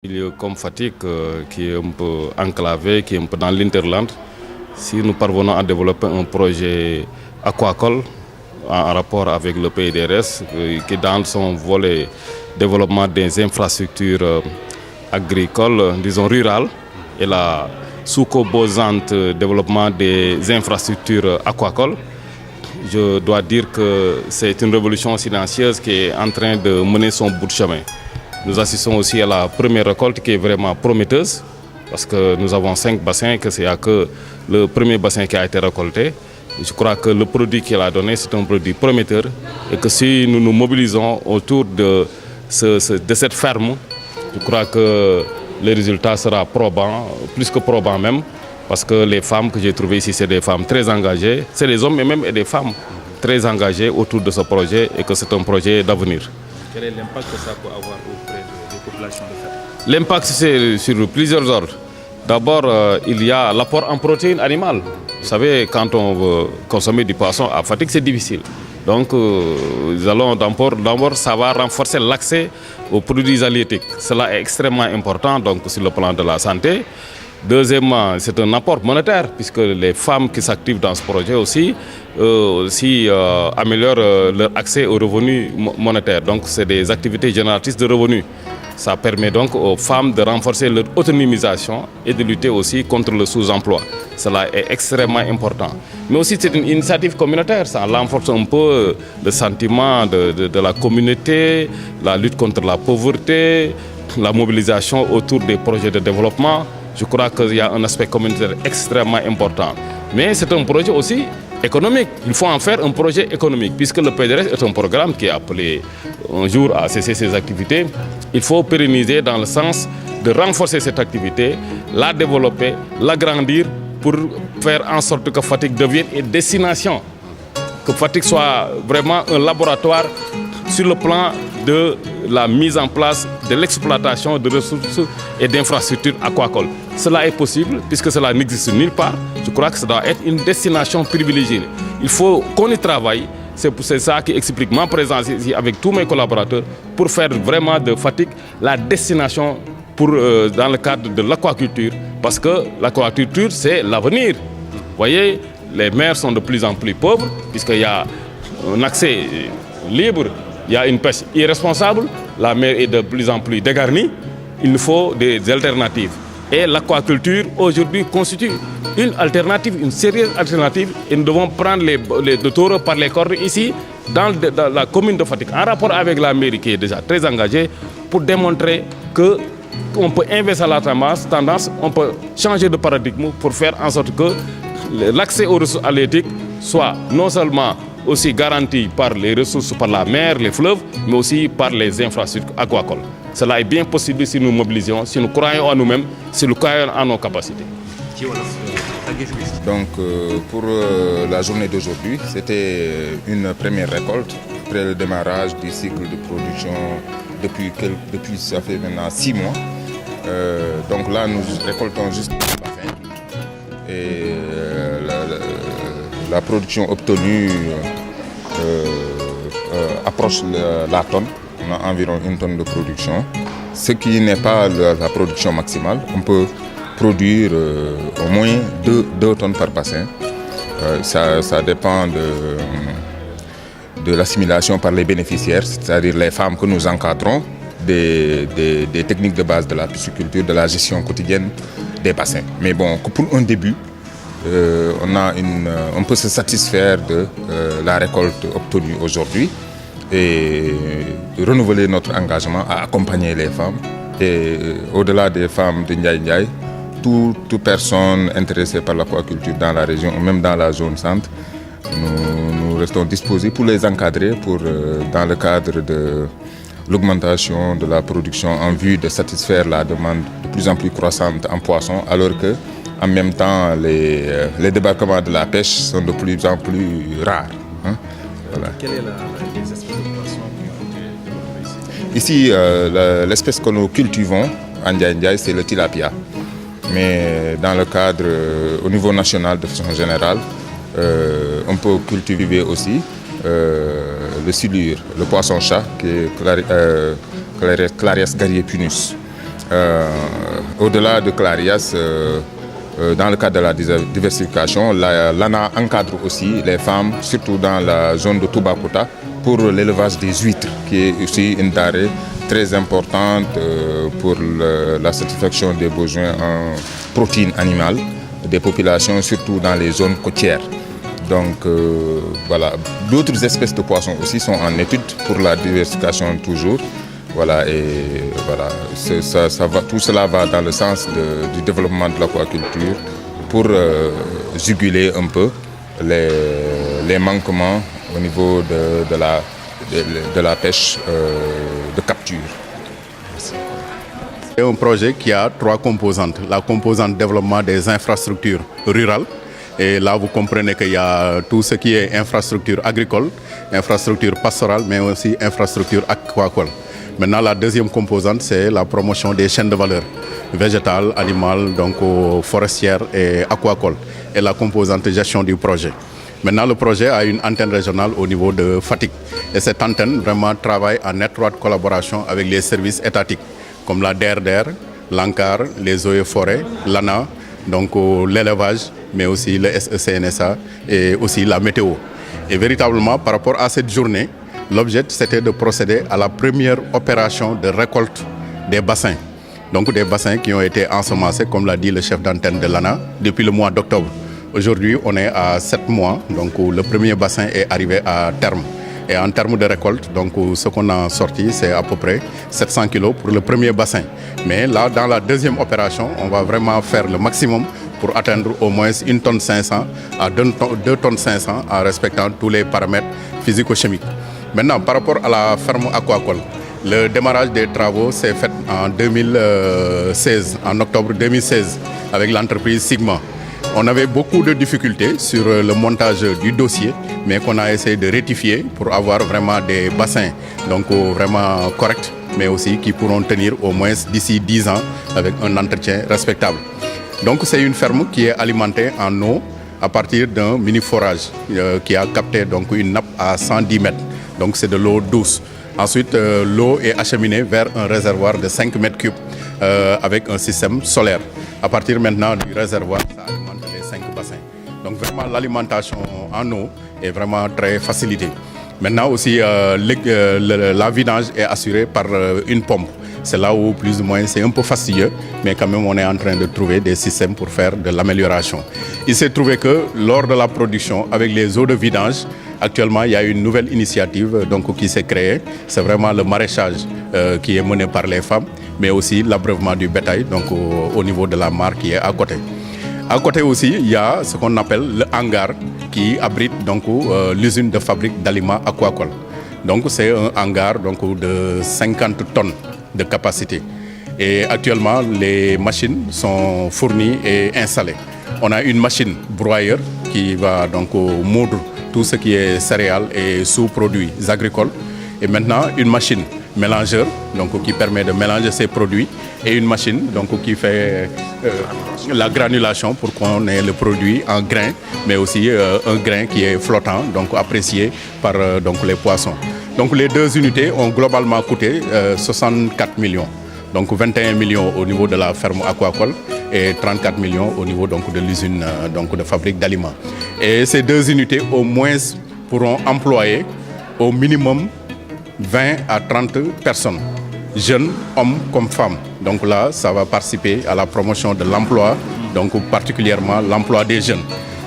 Milieu comme Fatick, qui est un peu enclavé, qui est un peu dans l'interland, si nous parvenons à développer un projet aquacole en rapport avec le PDRS, qui dans son volet développement des infrastructures agricoles, disons rurales, et la sous-composante développement des infrastructures aquacoles, je dois dire que c'est une révolution silencieuse qui est en train de mener son bout de chemin. Nous assistons aussi à la première récolte qui est vraiment prometteuse parce que nous avons 5 bassins, que c'est que le premier bassin qui a été récolté. Je crois que le produit qu'il a donné, c'est un produit prometteur et que si nous nous mobilisons autour de cette ferme, je crois que le résultat sera probant, plus que probant même, parce que les femmes que j'ai trouvées ici, c'est des femmes très engagées, c'est des hommes mais même et des femmes très engagés autour de ce projet et que c'est un projet d'avenir. Quel est l'impact que ça peut avoir auprès des populations de Fatick? L'impact, c'est sur plusieurs ordres. D'abord, il y a l'apport en protéines animales. Vous savez, quand on veut consommer du poisson à Fatick, c'est difficile. Donc, nous allons d'abord, ça va renforcer l'accès aux produits halieutiques. Cela est extrêmement important donc, sur le plan de la santé. Deuxièmement, c'est un apport monétaire, puisque les femmes qui s'activent dans ce projet aussi améliorent leur accès aux revenus monétaires. Donc, c'est des activités génératrices de revenus. Ça permet donc aux femmes de renforcer leur autonomisation et de lutter aussi contre le sous-emploi. Cela est extrêmement important. Mais aussi, c'est une initiative communautaire. Ça renforce un peu le sentiment de la communauté, la lutte contre la pauvreté, la mobilisation autour des projets de développement. Je crois qu'il y a un aspect communautaire extrêmement important. Mais c'est un projet aussi économique. Il faut en faire un projet économique, puisque le PDRS est un programme qui est appelé un jour à cesser ses activités. Il faut pérenniser dans le sens de renforcer cette activité, la développer, l'agrandir pour faire en sorte que Fatick devienne une destination, que Fatick soit vraiment un laboratoire sur le plan de la mise en place de l'exploitation de ressources et d'infrastructures aquacoles. Cela est possible puisque cela n'existe nulle part. Je crois que ça doit être une destination privilégiée. Il faut qu'on y travaille. C'est ça qui explique ma présence ici avec tous mes collaborateurs pour faire vraiment de Fatick la destination dans le cadre de l'aquaculture. Parce que l'aquaculture, c'est l'avenir. Vous voyez, les mers sont de plus en plus pauvres puisqu'il y a un accès libre. Il y a une pêche irresponsable, la mer est de plus en plus dégarnie, il nous faut des alternatives. Et l'aquaculture aujourd'hui constitue une alternative, une sérieuse alternative, et nous devons prendre les taureaux par les cornes ici, dans la commune de Fatick, en rapport avec la mairie qui est déjà très engagée, pour démontrer qu'on peut investir la tendance, on peut changer de paradigme pour faire en sorte que l'accès aux ressources halieutiques soit non seulement aussi garanti par les ressources, par la mer, les fleuves, mais aussi par les infrastructures aquacoles. Cela est bien possible si nous mobilisons, si nous croyons en nous-mêmes, si nous croyons en nos capacités. Donc pour la journée d'aujourd'hui, c'était une première récolte après le démarrage du cycle de production depuis ça fait maintenant 6 mois. Donc là, nous récoltons juste le bassin et la production obtenue approche la tonne. On a environ 1 tonne de production, ce qui n'est pas la production maximale. On peut produire au moins 2 tonnes par bassin. Ça dépend de l'assimilation par les bénéficiaires, c'est-à-dire les femmes que nous encadrons, des techniques de base de la pisciculture, de la gestion quotidienne des bassins. Mais bon, pour un début, on peut se satisfaire de la récolte obtenue aujourd'hui et renouveler notre engagement à accompagner les femmes. Et au-delà des femmes de Ndiaye Ndiaye, toute personne intéressée par l'aquaculture dans la région ou même dans la zone centre, nous restons disposés pour les encadrer dans le cadre de l'augmentation de la production en vue de satisfaire la demande de plus en plus croissante en poissons, alors que en même temps, les débarquements de la pêche sont de plus en plus rares. Hein? Voilà. Quelle est l'espèce de poisson qui a été développée ici? Ici, l'espèce que nous cultivons en Ndiaye Ndiaye, c'est le tilapia. Mais dans le cadre, au niveau national de façon générale, on peut cultiver aussi le silure, le poisson-chat, qui est Clarias garriepinus. Au-delà de Clarias, dans le cadre de la diversification, l'ANA encadre aussi les femmes, surtout dans la zone de Toubacouta, pour l'élevage des huîtres, qui est aussi une denrée très importante pour la satisfaction des besoins en protéines animales des populations, surtout dans les zones côtières. Donc voilà, d'autres espèces de poissons aussi sont en étude pour la diversification toujours. Voilà, et voilà, tout cela va dans le sens du développement de l'aquaculture pour juguler un peu les manquements au niveau de la pêche de capture. C'est un projet qui a 3 composantes. La composante développement des infrastructures rurales. Et là, vous comprenez qu'il y a tout ce qui est infrastructure agricole, infrastructure pastorale, mais aussi infrastructure aquacole. Maintenant, la deuxième composante, c'est la promotion des chaînes de valeur végétales, animales, donc forestières et aquacoles. Et la composante gestion du projet. Maintenant, le projet a une antenne régionale au niveau de Fatick. Et cette antenne vraiment travaille en étroite collaboration avec les services étatiques, comme la DRDR, l'ANCAR, les eaux et forêts, l'ANA, donc l'élevage, mais aussi le SECNSA et aussi la météo. Et véritablement, par rapport à cette journée, l'objectif, c'était de procéder à la première opération de récolte des bassins. Donc des bassins qui ont été ensemencés, comme l'a dit le chef d'antenne de l'ANA, depuis le mois d'octobre. Aujourd'hui, on est à 7 mois, donc le premier bassin est arrivé à terme. Et en termes de récolte, donc ce qu'on a sorti, c'est à peu près 700 kg pour le premier bassin. Mais là, dans la deuxième opération, on va vraiment faire le maximum pour atteindre au moins 1,5 tonne à 2,5 tonnes en respectant tous les paramètres physico-chimiques. Maintenant, par rapport à la ferme aquacole, le démarrage des travaux s'est fait en 2016, en octobre 2016, avec l'entreprise Sigma. On avait beaucoup de difficultés sur le montage du dossier, mais qu'on a essayé de rectifier pour avoir vraiment des bassins donc vraiment corrects, mais aussi qui pourront tenir au moins d'ici 10 ans avec un entretien respectable. Donc c'est une ferme qui est alimentée en eau à partir d'un mini-forage qui a capté donc une nappe à 110 mètres. Donc c'est de l'eau douce. Ensuite, l'eau est acheminée vers un réservoir de 5 mètres cubes avec un système solaire. À partir maintenant du réservoir, ça alimente les 5 bassins. Donc vraiment l'alimentation en eau est vraiment très facilitée. Maintenant aussi, la vidange est assurée par une pompe. C'est là où plus ou moins c'est un peu fastidieux, mais quand même on est en train de trouver des systèmes pour faire de l'amélioration. Il s'est trouvé que lors de la production, avec les eaux de vidange, actuellement il y a une nouvelle initiative donc, qui s'est créée. C'est vraiment le maraîchage qui est mené par les femmes, mais aussi l'abreuvement du bétail donc, au niveau de la mare qui est à côté. À côté aussi, il y a ce qu'on appelle le hangar qui abrite donc l'usine de fabrique d'aliments aquacoles. Donc c'est un hangar donc, de 50 tonnes de capacité. Et actuellement, les machines sont fournies et installées. On a une machine broyeur qui va donc moudre tout ce qui est céréales et sous-produits agricoles. Et maintenant, une machine mélangeur donc, qui permet de mélanger ces produits et une machine donc, qui fait la granulation pour qu'on ait le produit en grain, mais aussi un grain qui est flottant, donc apprécié par donc, les poissons. Donc les deux unités ont globalement coûté 64 millions. Donc 21 millions au niveau de la ferme aquacole et 34 millions au niveau donc, de l'usine donc, de fabrique d'aliments. Et ces deux unités au moins pourront employer au minimum 20 à 30 personnes, jeunes, hommes comme femmes. Donc là, ça va participer à la promotion de l'emploi, donc particulièrement l'emploi des jeunes.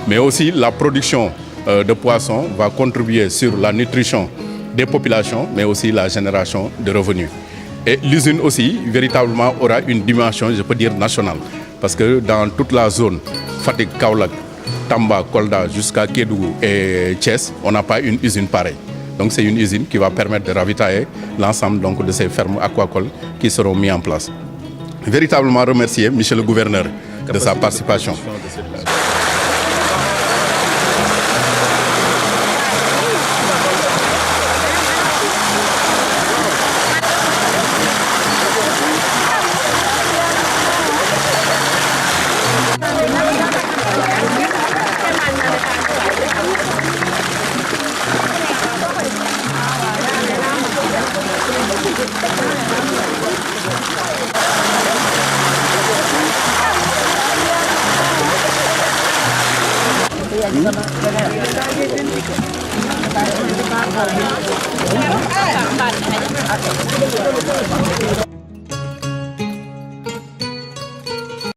Mais aussi la production de poissons va contribuer sur la nutrition des populations, mais aussi la génération de revenus. Et l'usine aussi, véritablement, aura une dimension, je peux dire, nationale. Parce que dans toute la zone, Fatick, Kaolack, Tamba, Kolda, jusqu'à Kédougou et Thiès, on n'a pas une usine pareille. Donc c'est une usine qui va permettre de ravitailler l'ensemble donc, de ces fermes aquacoles qui seront mises en place. Véritablement remercier Michel le gouverneur de sa participation. Hãy subscribe cho kênh Ghiền Mì Gõ để không bỏ lỡ những video hấp dẫn.